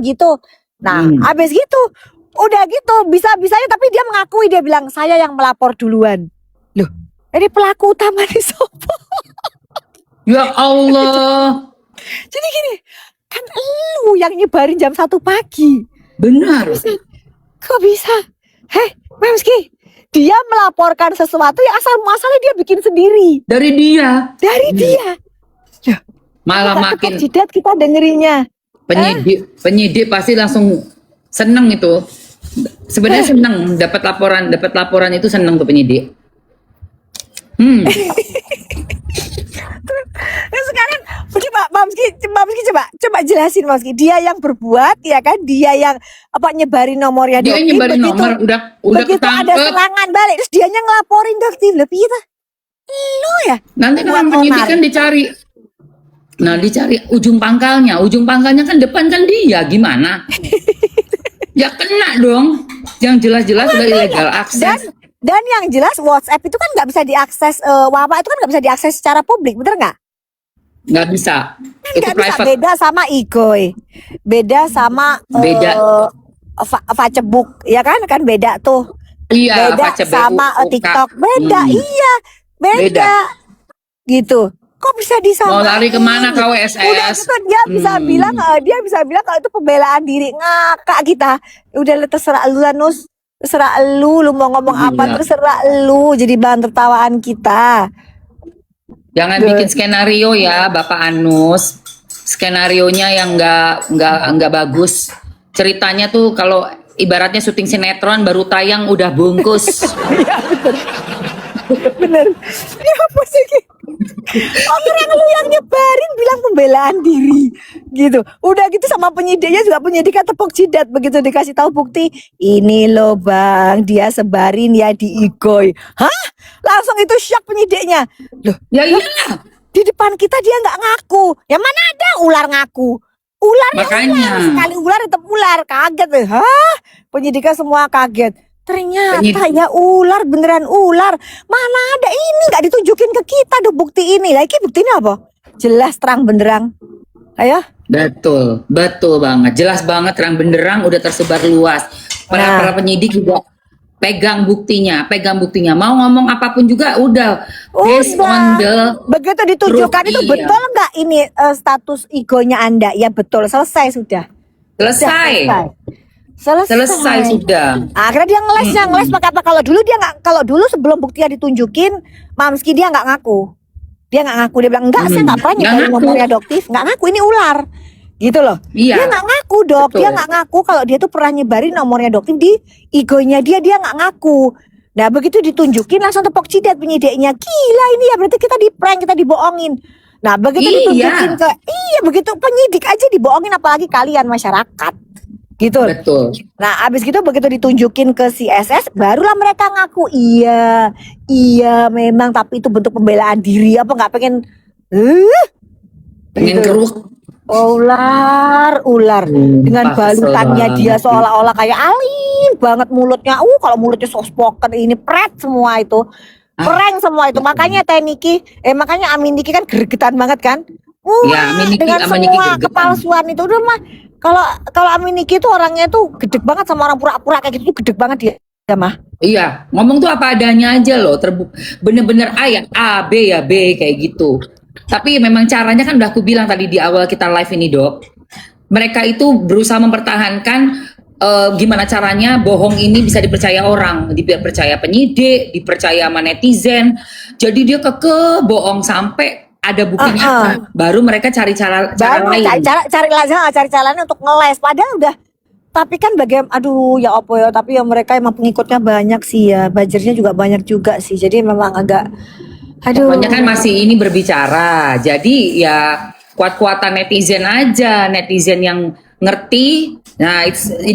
begitu. Nah, abis gitu, udah gitu, bisa-bisanya tapi dia mengakui, dia bilang saya yang melapor duluan. Loh, ini pelaku utama di sopo. Ya Allah. Jadi gini, kan lu yang nyebarin jam 1 pagi. Benar. Kok bisa? Heh, Mamski, dia melaporkan sesuatu yang asal-muasalnya dia bikin sendiri. Dari dia. Loh, Malah makin jidat kita dengerinnya. penyidik pasti langsung seneng itu. Sebenarnya seneng dapat laporan itu, seneng tuh penyidik. Nah, sekarang coba Mamski coba jelasin Mamski, dia yang berbuat ya kan, dia yang nyebarin nomornya Dia Doktif, nyebarin begitu, nomor udah begitu ada ketangkep. serangan balik terus dianya ngelaporin Doktif. Lebih itu lu ya. Nanti kan penyidik kan dicari. Nah, dicari ujung pangkalnya kan depan kan dia, gimana? Ya kena dong. Yang jelas-jelas udah ilegal akses. Dan yang jelas WhatsApp itu kan nggak bisa diakses, WhatsApp itu kan nggak bisa diakses secara publik, bener nggak? Nggak bisa. Itu Nggak bisa, private. beda sama Igoy, beda sama Facebook, ya kan beda tuh. Iya, Beda sama TikTok, beda. Iya, beda. Gitu. Kok bisa disamain? Mau lari kemana KWSS? Udah gitu dia bisa bilang kalau itu pembelaan diri, ngakak kita. Udah terserah lu lah Nus, terserah lu mau ngomong apa, terserah lu, jadi bahan tertawaan kita. Jangan bikin skenario ya, Bapak Anus. Skenarionya yang nggak bagus. Ceritanya tuh kalau ibaratnya syuting sinetron baru tayang udah bungkus. Iya bener. Ya apa sih? Orang lu yang nyebarin bilang pembelaan diri gitu. Udah gitu sama penyidiknya juga, penyidiknya tepuk jidat begitu dikasih tahu bukti. Ini loh Bang, dia sebarin ya di Igoy. Hah? Langsung itu shock penyidiknya. Loh, Ya iya. di depan kita dia nggak ngaku. Yang mana ada ular ngaku. Ularnya Makanya. ular, sekali ular tetap ular. Kaget deh. Hah? Penyidiknya semua kaget. Ternyata ya ular, beneran ular. Mana ada, ini nggak ditunjukin ke kita tuh bukti ini. Lagi buktinya apa? Jelas terang benderang. Ayo. Betul banget. Jelas banget terang benderang, udah tersebar luas. Para penyidik juga pegang buktinya. Mau ngomong apapun juga udah. Based on the begitu ditunjukkan itu, betul nggak ini status Igonya Anda? Ya betul, selesai sudah. Selesai sudah. Akhirnya dia ngeles pakai apa? Kalau dulu sebelum buktinya ditunjukin, Mamski dia nggak ngaku. Dia bilang enggak, saya nggak pernah nyebarin nomornya Doktif, nggak ngaku, ini ular, gitu loh. Iya. Dia nggak ngaku Dok, dia nggak ngaku kalau dia tuh pernah nyebarin nomornya Doktif di Igonya dia nggak ngaku. Nah begitu ditunjukin langsung tepok jidat penyidiknya, gila ini ya berarti kita di-prank, kita dibohongin. Nah begitu ditunjukin begitu penyidik aja dibohongin, apalagi kalian masyarakat. Gitu. Betul. Nah, abis gitu begitu ditunjukin ke si SS, barulah mereka ngaku iya memang, tapi itu bentuk pembelaan diri, apa nggak pengen pengen keruk. Ular dengan balutannya dia seolah-olah kayak alim banget mulutnya. Kalau mulutnya soft spoken ini pret semua itu. Prank semua itu. Makanya makanya Aminiki kan gregetan banget kan? Dengan semua kepalsuan itu udah mah. Kalau Aminiki itu orangnya tuh gedek banget sama orang pura-pura kayak gitu, gedek banget dia mah. Iya, ngomong tuh apa adanya aja loh, bener-bener A B ya B kayak gitu. Tapi memang caranya kan udah aku bilang tadi di awal kita live ini Dok. Mereka itu berusaha mempertahankan gimana caranya bohong ini bisa dipercaya orang, dipercaya penyidik, dipercaya sama netizen. Jadi dia bohong sampai ada buktinya apa, baru mereka cari cara lain. Cari caranya untuk ngeles. Padahal udah, tapi kan ya apa ya, tapi ya mereka emang pengikutnya banyak sih ya, buzzer-nya juga banyak juga sih. Jadi memang agak, pokoknya kan masih ini berbicara. Jadi ya kuat-kuatan netizen aja, netizen yang ngerti,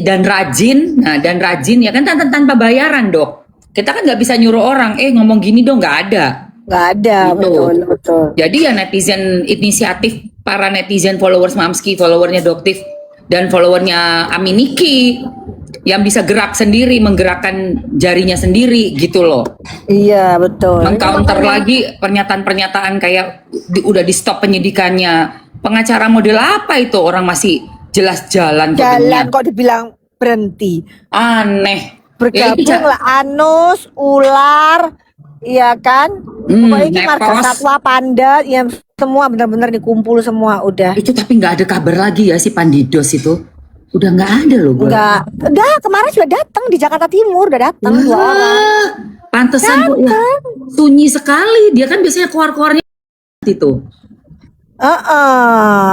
dan rajin ya kan tanpa bayaran Dok. Kita kan nggak bisa nyuruh orang, ngomong gini dong, nggak ada. Betul. Jadi ya netizen inisiatif, para netizen followers Mamski, followernya Doktif dan followernya Aminiki yang bisa gerak sendiri, menggerakkan jarinya sendiri gitu loh. Iya betul. Mengcounter lagi pernyataan-pernyataan kayak udah di stop penyidikannya. Pengacara model apa itu, orang masih jelas jalan Jalan kok dibilang berhenti. aneh. Bergabung lah anus, ular, iya kan? Pokoknya ini marga nepos. satwa, panda, yang semua benar-benar dikumpul semua udah. Itu tapi nggak ada kabar lagi ya si Pandidos itu. Udah nggak ada loh gua. Enggak, udah kemarin sudah datang di Jakarta Timur, udah datang 2 orang. Pantesan kok ya sunyi sekali. Dia kan biasanya keluar-keluarnya itu.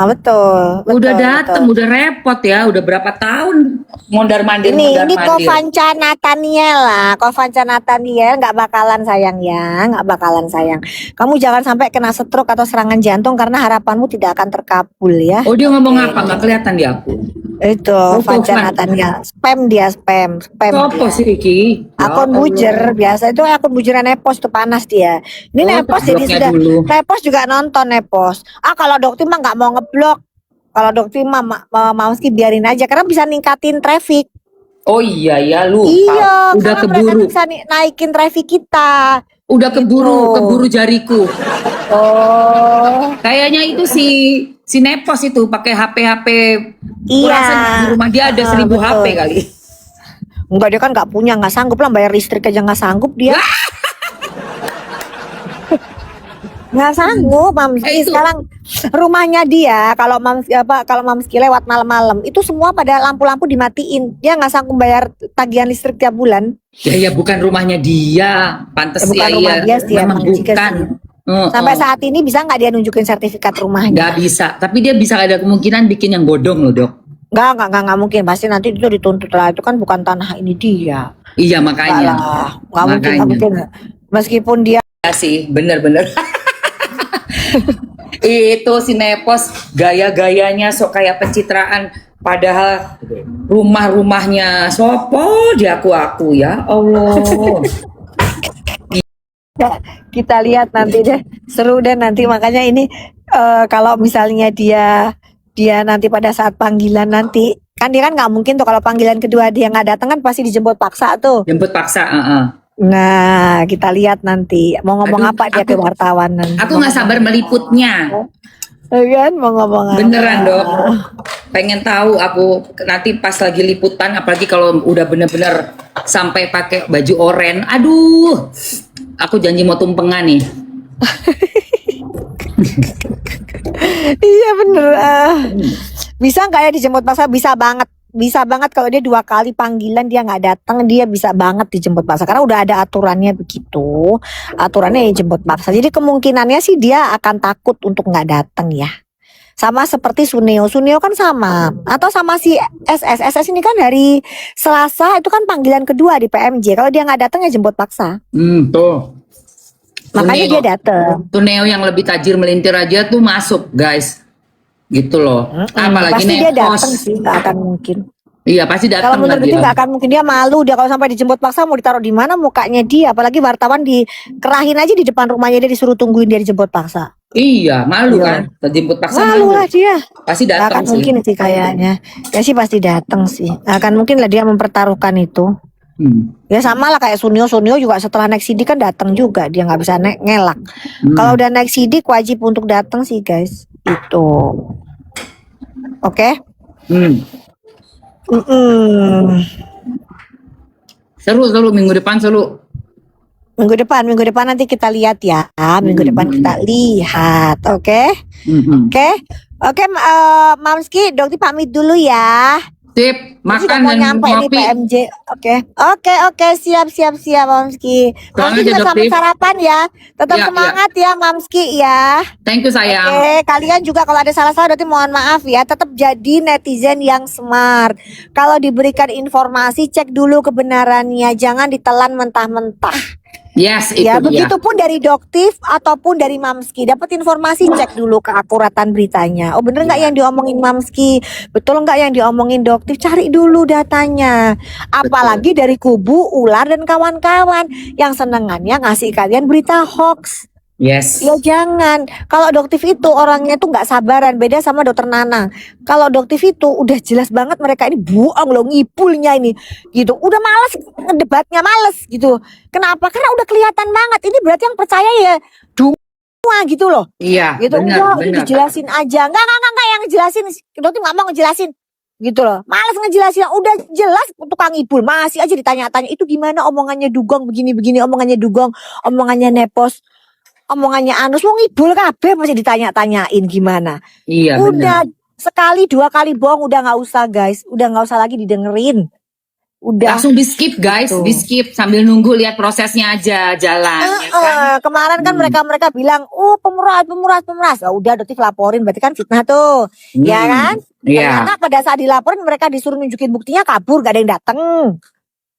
Betul. Udah dateng, udah repot ya. Udah berapa tahun mondar-mandir Ini mondar-mandir. Kovanca Nathaniel lah, Kovanca Nathaniel nggak bakalan sayang ya, nggak bakalan sayang. Kamu jangan sampai kena stroke atau serangan jantung karena harapanmu tidak akan terkabul ya. Oh dia ngomong apa? Nggak kelihatan di aku. Itu Kovanca Tovan. Nathaniel, spam spam. Apa sih Iki? Akun bujer biasa itu akun bujeran Nepos tuh panas dia. Ini Oh, Nepos jadi bloknya sudah dulu. Nepos juga nonton Nepos. Kalau Dokti mah nggak mau ngeblok. Kalau Dokti mah mau meski biarin aja karena bisa ningkatin traffic. Oh iya ya lu. Iya, Udah karena mereka keburu. bisa naikin traffic kita. Udah Gitu. keburu jariku. Oh, Kayaknya itu si Nepos itu pakai HP. iya. Kurasa di rumah dia ada 1000 betul. HP kali. Enggak, dia kan nggak punya, nggak sanggup lah bayar listrik aja nggak sanggup dia. Nggak sanggup, Mamski. Itu. Sekarang rumahnya dia kalau Mamski lewat malam-malam itu semua pada lampu-lampu dimatiin. Dia nggak sanggup bayar tagihan listrik tiap bulan. Ya bukan rumahnya dia. Pantes Bukan ya rumah dia sih, memang emang juga bukan. sih. Sampai saat ini bisa nggak dia nunjukin sertifikat rumahnya? Nggak bisa. Tapi dia bisa ada kemungkinan bikin yang bodong loh dok. Nggak mungkin. Pasti nanti itu dituntut lah. Itu kan bukan tanah ini dia. Iya makanya. Nggak mungkin. Meskipun dia Ya sih, bener-bener. Itu si Nepos gaya-gayanya sok kayak pencitraan. Padahal rumah-rumahnya sopo di aku ya Allah. kita lihat nanti deh, seru deh nanti. Makanya ini kalau misalnya dia nanti pada saat panggilan nanti kan dia kan nggak mungkin tuh kalau panggilan kedua dia nggak datang kan pasti dijemput paksa tuh. Jemput paksa. Nah kita lihat nanti mau ngomong Aduh, apa dia ke wartawan nanti. Aku nggak sabar meliputnya. Kan mau ngomong apa? Beneran dok. Pengen tahu aku nanti pas lagi liputan, apalagi kalau udah bener-bener sampai pakai baju oren. Aduh, aku janji mau tumpengan nih. Iya bener. Bisa nggak ya dijemput paksa? Bisa banget kalau dia 2 kali panggilan dia nggak datang, dia bisa banget dijemput paksa karena udah ada aturannya begitu. Aturannya ya jemput paksa. Jadi kemungkinannya sih dia akan takut untuk nggak datang ya. Sama seperti Suneo kan sama. Atau sama si SS ini kan hari Selasa itu kan panggilan kedua di PMJ. Kalau dia nggak datang ya jemput paksa. Tuh. Makanya dia datang. Tuh Neo yang lebih tajir melintir aja tuh masuk guys. Gitu loh. Apalagi Pasti dia Nepos. datang sih, nggak akan mungkin. Iya pasti Kalau datang menurut lagi. itu nggak akan mungkin, dia malu dia kalau sampai dijemput paksa mau ditaruh di mana mukanya dia, apalagi wartawan dikerahin aja di depan rumahnya dia disuruh tungguin dia dijemput paksa. Iya, malu Iya. kan. Terjemput paksa Malu lah dia. Pasti Nggak datang akan sih. mungkin sih kayaknya. Ya sih pasti datang sih. Nggak akan mungkin lah dia mempertaruhkan itu. Ya sama lah kayak Sunio juga setelah naik sidik kan datang juga, dia nggak bisa ngelak. Kalau udah naik sidik wajib untuk datang sih guys. Itu. Oke. Seru minggu depan seru. Minggu depan nanti kita lihat ya. Minggu depan kita lihat, oke? Oke, Mamski, Dokti pamit dulu ya. Sip, Sudah makan mau dan nyampe nih ngopi. PMJ. Oke, siap Mamski. Pulang Mamski aja, juga Dokti. sampai sarapan ya. Tetap Iya, semangat ya Mamski ya. Thank you sayang. Oke, kalian juga kalau ada salah-salah Dokti mohon maaf ya. Tetap jadi netizen yang smart. Kalau diberikan informasi cek dulu kebenarannya, jangan ditelan mentah-mentah. Yes, itu Ya, dia. begitupun dari Doktif ataupun dari Mamski. Dapat informasi cek dulu keakuratan beritanya. Oh bener nggak yang diomongin Mamski? Betul nggak yang diomongin Doktif? Cari dulu datanya. Apalagi dari kubu Ular dan kawan-kawan yang senengannya ngasih kalian berita hoax. Yes. Ya jangan. Kalau Doktif itu orangnya tuh nggak sabaran, beda sama Dokter Nanang. Kalau Doktif itu udah jelas banget mereka ini buang loh ngipulnya ini, gitu. Udah males debatnya, males gitu. Kenapa? Karena udah kelihatan banget. Ini berarti yang percaya ya semua gitu loh. Iya, Gitu. benar. Udah dijelasin aja. Enggak yang ngejelasin. Doktif nggak mau ngejelasin. gitu loh. Males ngejelasin, udah jelas tukang ibul masih aja ditanya-tanya itu gimana omongannya Dugong begini-begini, omongannya Dugong, omongannya Nepos, omongannya Anus, wong ibul kabeh masih ditanya-tanyain gimana. Iya Udah benar. sekali 2 kali bohong udah nggak usah guys, udah nggak usah lagi didengerin. Udah Langsung di skip guys, gitu. di skip sambil nunggu lihat prosesnya aja jalan ya kan. Kemarin kan mereka bilang, oh pemeras. Oh, udah Dotif laporin, berarti kan fitnah tuh, ya kan? Iya. Ternyata pada saat dilaporin mereka disuruh nunjukin buktinya kabur, gak ada yang dateng.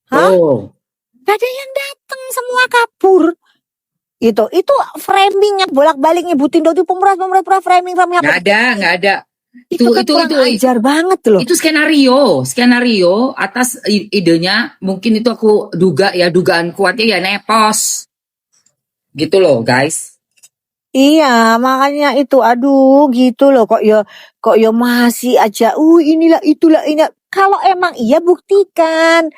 Hah? Oh. Gak ada yang dateng, semua kabur. Itu framing yang bolak-balik nyebutin Dotif pemeras framing apa? Nggak ada. Itu kan kurang ajar banget loh. Itu skenario atas idenya. Mungkin itu aku duga ya, dugaan kuatnya ya Nepos. Gitu loh guys. Iya, makanya itu aduh gitu loh kok ya masih aja inilah itulah ini. Kalau emang iya buktikan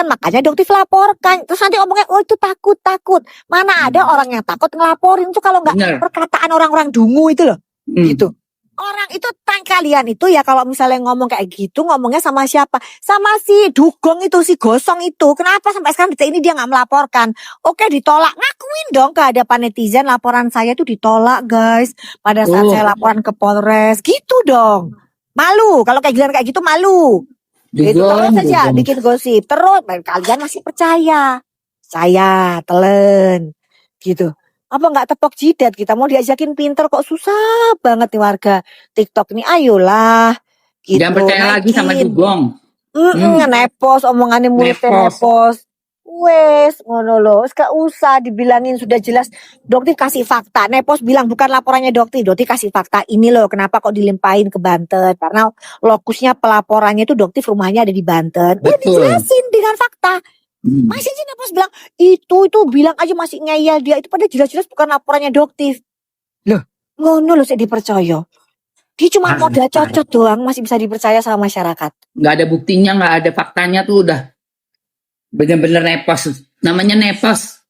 makanya Doktif laporkan. Terus nanti omongnya oh itu takut. Mana ada orang yang takut ngelaporin tuh kalau nggak Bener. perkataan orang-orang dungu itu loh. Gitu. Orang itu kalian itu ya kalau misalnya ngomong kayak gitu ngomongnya sama siapa? Sama si Dugong itu, si Gosong itu. Kenapa sampai sekarang detik ini dia nggak melaporkan? Oke ditolak, ngakuin dong ke hadapan netizen laporan saya itu ditolak guys. Pada saat saya laporan ke Polres, gitu dong. Malu, kalau kayak kayak gitu malu. Itu terus saja bikin gosip terus, kalian masih percaya? Saya telan, gitu. Apa nggak tepok jidat kita mau diajakin pinter kok susah banget nih warga TikTok ini ayolah gitu. Jangan percaya lagi sama Dugong. Nepos omongannya mulutnya nepos. Wes ngono loh, gak usah dibilangin sudah jelas. Dokter kasih fakta. Nepos bilang bukan laporannya dokter kasih fakta ini loh kenapa kok dilimpahin ke Banten karena lokusnya pelaporannya itu dokter rumahnya ada di Banten. Udah dijelasin dengan fakta. Masih aja Nepos bilang itu bilang aja masih ngeyel dia itu padahal jelas-jelas bukan laporannya Doktif. Loh, ngono loh saya dipercaya. Dia cuma modal cocok doang masih bisa dipercaya sama masyarakat. Nggak ada buktinya, nggak ada faktanya tuh udah bener-bener Nepos. Namanya Nepos.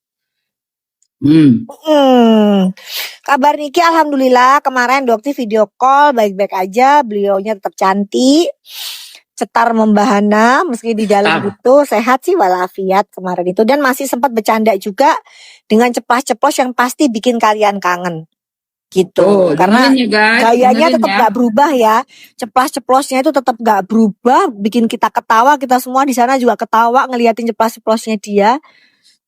Kabar Niki alhamdulillah kemarin Doktif video call baik-baik aja, beliaunya tetap cantik. Cetar membahana meski di dalam itu sehat sih walafiat kemarin itu dan masih sempat bercanda juga dengan ceplas-ceplos yang pasti bikin kalian kangen gitu karena gayanya tetap gak berubah ya, ceplas-ceplosnya itu tetap gak berubah bikin kita ketawa, kita semua di sana juga ketawa ngeliatin ceplas-ceplosnya dia.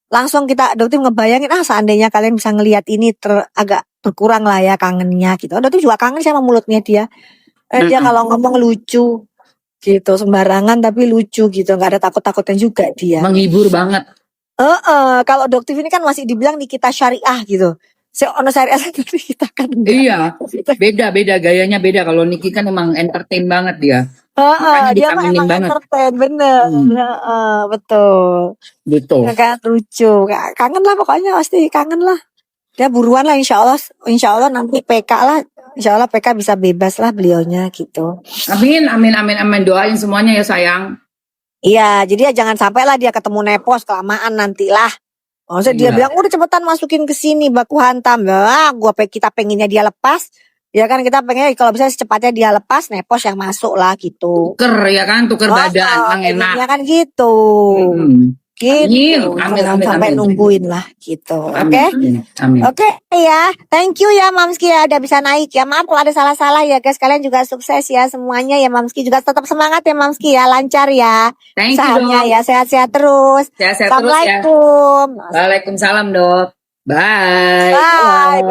Langsung kita Dokter ngebayangin seandainya kalian bisa ngeliat ini agak berkurang lah ya kangennya gitu. Dokter juga kangen sama mulutnya dia. Dia kalau ngomong lucu gitu sembarangan tapi lucu gitu, nggak ada takut-takutnya juga dia. Menghibur banget. Kalau Doktif ini kan masih dibilang Nikita syariah gitu. Ono syariah kita kan enggak. Iya, beda gayanya beda. Kalau Niki kan emang entertain banget dia. Dia mah emang banget. Entertain bener. Betul. Kayak lucu, kangen lah pokoknya pasti kangen lah. Dia buruan lah insya Allah nanti PK lah. Insya Allah PK bisa bebas lah beliaunya gitu. Amin. Doain semuanya ya sayang. Iya, jadi ya jangan sampai lah dia ketemu Nepos kelamaan nantilah. Maksudnya dia bilang udah cepetan masukin ke sini baku hantam. Kita pengennya dia lepas. Ya kan kita pengennya kalau bisa secepatnya dia lepas Nepos yang masuk lah gitu. Tuker ya kan, tuker badan, enak. Ya kan gitu. Gitu. Amin. Sampai nungguin lah gitu. Oke. Oke ya. Thank you ya Mamski ya udah bisa naik ya. Maaf kalau ada salah-salah ya guys. Kalian juga sukses ya semuanya ya Mamski juga tetap semangat ya Mamski ya. Lancar ya. Thank you dok. Ya sehat-sehat terus. Sehat-sehat terus ya. Assalamualaikum. Waalaikumsalam dok. Bye.